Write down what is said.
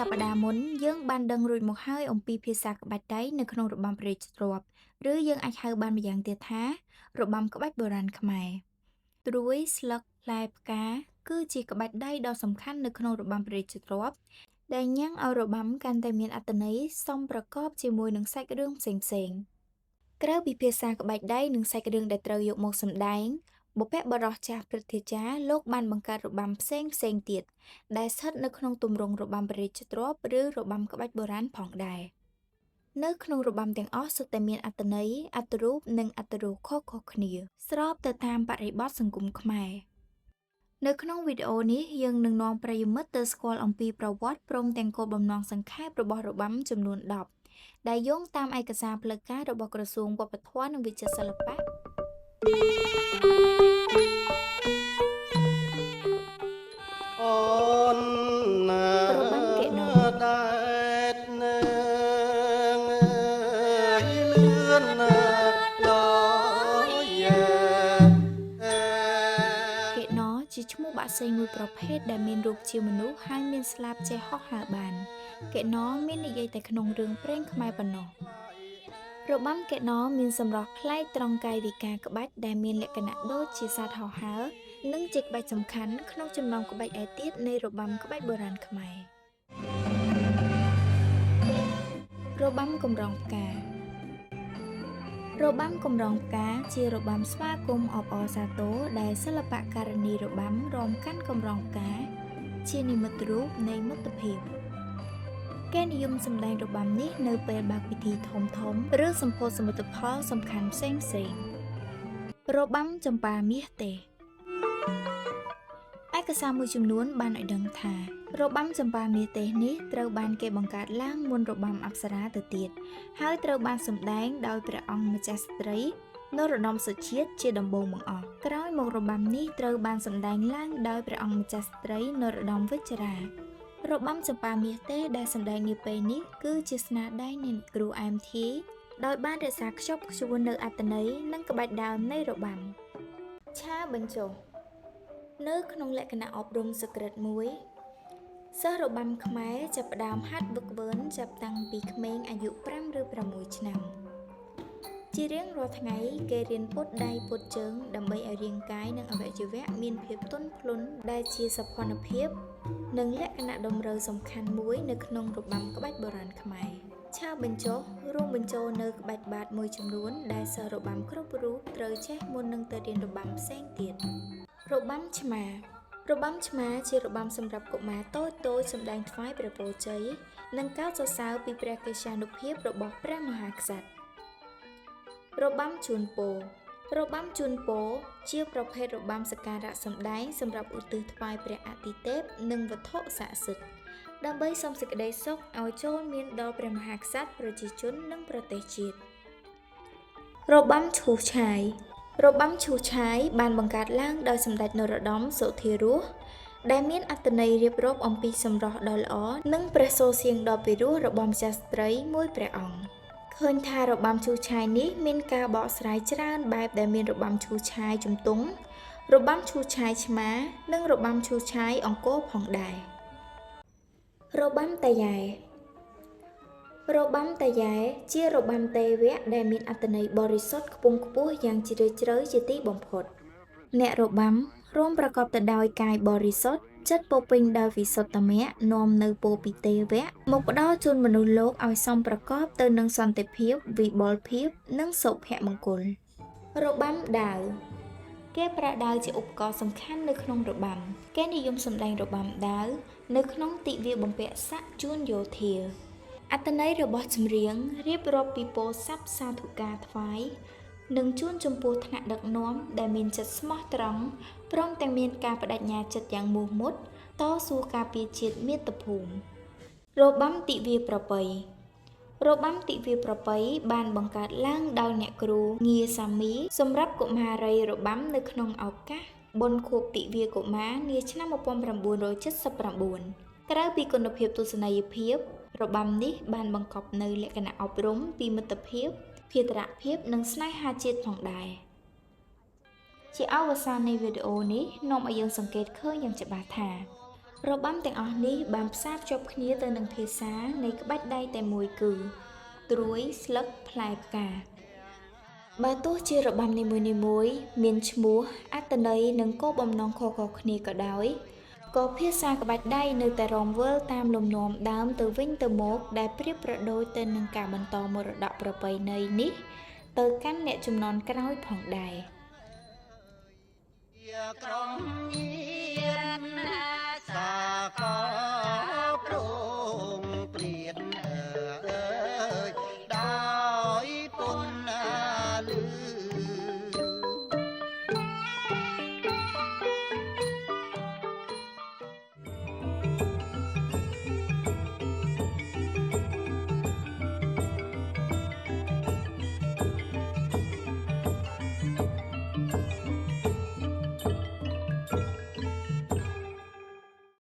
សប្តាហ៍មុនយើងបានដឹងរួចមកហើយអំពីភាសាក្បាច់ដៃនៅក្នុងរបាំព្រះរាជទ្រព្យឬយើងអាចហៅបានម្យ៉ាងទៀតថារបាំក្បាច់បុរាណខ្មែរត្រួយស្លឹកផ្លែផ្កាគឺជាក្បាច់ដៃដ៏សំខាន់នៅក្នុងរបាំព្រះរាជទ្រព្យដែលញ៉ាំងឲ្យរបាំកាន់តែមានអត្ថន័យសមប្រកបជាមួយនឹងសាច់រឿងផ្សេងៗក្រៅពីភាសាក្បាច់ដៃនិងសាច់រឿងដែលត្រូវយកមកសម្ដែងបុព្វបុរសចាស់ព្រឹទ្ធាចារ្យលោកបានបង្កើតរបាំផ្សេងទៀតដែលស្ថិតនៅក្នុងទម្រង់របាំព្រះរាជទ្រព្យឬរបាំក្បាច់បុរាណផងដែរនៅក្នុងរបាំទាំងអស់សុទ្ធតែមានអត្ថន័យអត្ថរូបនិងអត្ថរសខុសៗគ្នាស្របទៅតាមបរិបទសង្គមខ្មែរនៅក្នុងវីដេអូនេះយើងនឹងនាំប្រិយមិត្តទៅស្គាល់អំពីប្រវត្តិព្រមទាំងគោលបំណងសង្ខេបរបស់របាំចំនួន10ដែលយោងតាមឯកសារផ្លូវការរបស់ក្រសួងវប្បធម៌និងវិចិត្រសិល្បៈអូនរបាំកេណោដែលនឹងលឿនឡយកេណោជាឈ្មោះបាក់សីមួយប្រភេទដែលមានរូបជាមនុស្សហើយមានស្លាបចេះហោះហើរបានកេណោមាននិយាយតែក្នុងរឿងព្រេងខ្មែរប៉ុណ្ណោះរបាំកេណោមានសម្រស់ប្លែកត្រង់កាយវិការក្បាច់ដែលមានលក្ខណៈដូចជាសត្វហោះហើរនិងជាក្បាច់សំខាន់ក្នុងចំណោមក្បាច់ឯទៀតនៃរបាំក្បាច់បុរាណខ្មែររបាំកម្រងផ្ការបាំកម្រងផ្កាជារបាំស្វាគមន៍អបអរសាទរដែលសិល្បករនីរបាំរំកាន់កម្រងផ្កាជានិមិត្តរូបនៃមិត្តភាពគេនិយមសម្ដែងរបាំនេះនៅពេលបើកពិធីធំឬសម្ពោធសមិទ្ធផលសំខាន់ផ្សេងរបាំចម្ប៉ាមាសទេឯកសារមួយចំនួនបានឲ្យដឹងថារបាំចម្ប៉ាមាសទេសនេះត្រូវបានគេបង្កើតឡើងមុនរបាំអប្សរាទៅទៀតហើយត្រូវបានសម្ដែងដោយព្រះអង្គម្ចាស់ស្ត្រីនរោត្តមសុជាតិជាដំបូងបង្អស់ក្រោយមករបាំនេះត្រូវបានសម្ដែងឡើងដោយព្រះអង្គម្ចាស់ស្ត្រីនរោត្តមវិជ្ជរារបាំចម្ប៉ាមាសទេសដែលសម្ដែងនាពេលនេះគឺជាស្នាដៃនៃគ្រូអែមធាយដោយបានរក្សាខ្ជាប់ខ្ជួននៅអត្ថន័យនិងក្បាច់ដើមនៃរបាំឆាបញ្ចុះនៅក្នុងលក្ខណៈអប់រំសក្តិមួយសិស្សរបាំខ្មែរចាប់ផ្ដើមហាត់វឹកវើចាប់តាំងពីក្មេងអាយុ5ឬ6ឆ្នាំជារៀងរាល់ថ្ងៃគេរៀនពុតដៃពុតជើងដើម្បីឲ្យរាងកាយនិងអវយវៈមានភាពទន់ភ្លន់ដែលជាសោភ័ណភាពនិងលក្ខណៈតម្រូវសំខាន់មួយនៅក្នុងរបាំក្បាច់បុរាណខ្មែរឆាបញ្ចុះរួមបញ្ចូលនៅក្បាច់បាតមួយចំនួនដែលសិស្សរបាំគ្រប់រូបត្រូវចេះមុននឹងទៅរៀនរបាំផ្សេងទៀតរបាំឆ្មារបាំឆ្មាជារបាំសម្រាប់កុមារតូចសម្ដែងថ្វាយព្រះពរជ័យនិងកោតសរសើរពីព្រះកេសានុភាពរបស់ព្រះមហាក្សត្ររបាំជូនពររបាំជូនពរជាប្រភេទរបាំសក្ការៈសម្ដែងសម្រាប់ឧទ្ទិសថ្វាយព្រះអាទិទេពនិងវត្ថុស័ក្តិសិទ្ធិដើម្បីសុំសេចក្តីសុខឲ្យចូលមានដល់ព្រះមហាក្សត្រប្រជាជននិងប្រទេសជាតិរបាំឈូសឆាយរបាំឈូសឆាយបានបង្កើតឡើងដោយសម្ដេចនរោត្តមសុធារសដែលមានអត្ថន័យរៀបរាប់អំពីសម្រស់ដ៏ល្អនិងព្រះសូរសៀងដ៏ពិរោះរបស់ម្ចាស់ស្ត្រីមួយព្រះអង្គឃើញថារបាំឈូសឆាយនេះមានការបកស្រាយច្រើនបែបដែលមានរបាំឈូសឆាយជំទង់របាំឈូសឆាយឆ្មានិងរបាំឈូសឆាយអង្គរផងដែររបាំតាយ៉ែរបាំតាយ៉ែជារបាំទេវៈដែលមានអត្ថន័យបរិសុទ្ធខ្ពង់ខ្ពស់យ៉ាងជ្រាលជ្រៅជាទីបំផុតអ្នករបាំរួមប្រកបទៅដោយកាយបរិសុទ្ធចិត្តពោពេញដោយវិសុទ្ធមៈនាំនៅពោពីទេវៈមកផ្ដល់ជូនមនុស្សលោកឲ្យសមប្រកបទៅនឹងសន្តិភាពវិបុលភាពនិងសុភមង្គលរបាំដាវគេប្រើដាវជាឧបករណ៍សំខាន់នៅក្នុងរបាំគេនិយមសម្ដែងរបាំដាវនៅក្នុងទិវាបំពាក់ស័ក្តិជួនយោធាអត្ថន័យរបស់ចម្រៀងរៀបរាប់ពីពោលស័ព្ទសាធុការថ្វាយនិងជួនចំពោះថ្នាក់ដឹកនាំដែលមានចិត្តស្មោះត្រង់ព្រមទាំងមានការបដិញ្ញាចិត្តយ៉ាងមោះមុតតស៊ូការពារជាតិមាតុភូមិរបាំទិវាប្រពៃរបាំទិវាប្រពៃបានបង្កើតឡើងដោយអ្នកគ្រូងារសាមីសម្រាប់កុមារីរបាំនៅក្នុងឱកាសបុណ្យខួបទិវាកុមារនាឆ្នាំ1979ក្រៅពីគុណភាពទស្សនីយភាពរបាំនេះបានបង្កប់នូវលក្ខណៈអប់រំពីមិត្តភាពភេរភាពនិងស្នេហាជាតិផងដែរជាអវសាននៃវីដេអូនេះនាំឲ្យយើងសង្កេតឃើញយ៉ាងច្បាស់ថា របាំទាំងអស់នេះបានផ្សារភ្ជាប់គ្នាទៅនឹងភាសានៃក្បាច់ដៃតែមួយគឺត្រួយស្លឹកផ្លែផ្កាបើទោះជារបាំនីមួយៗមានឈ្មោះអត្ថន័យនិងគោលបំណងខុសៗគ្នាក៏ដោយក៏ភាសាក្បាច់ដៃនៅតែរងវិលតាមលំនាំដើមទៅវិញទៅមកដែលប្រៀបប្រដូចទៅនឹងការបន្តមរតកប្រពៃណីនេះទៅកាន់អ្នកជំនាន់ក្រោយផងដែរ ជាក្រុមញៀន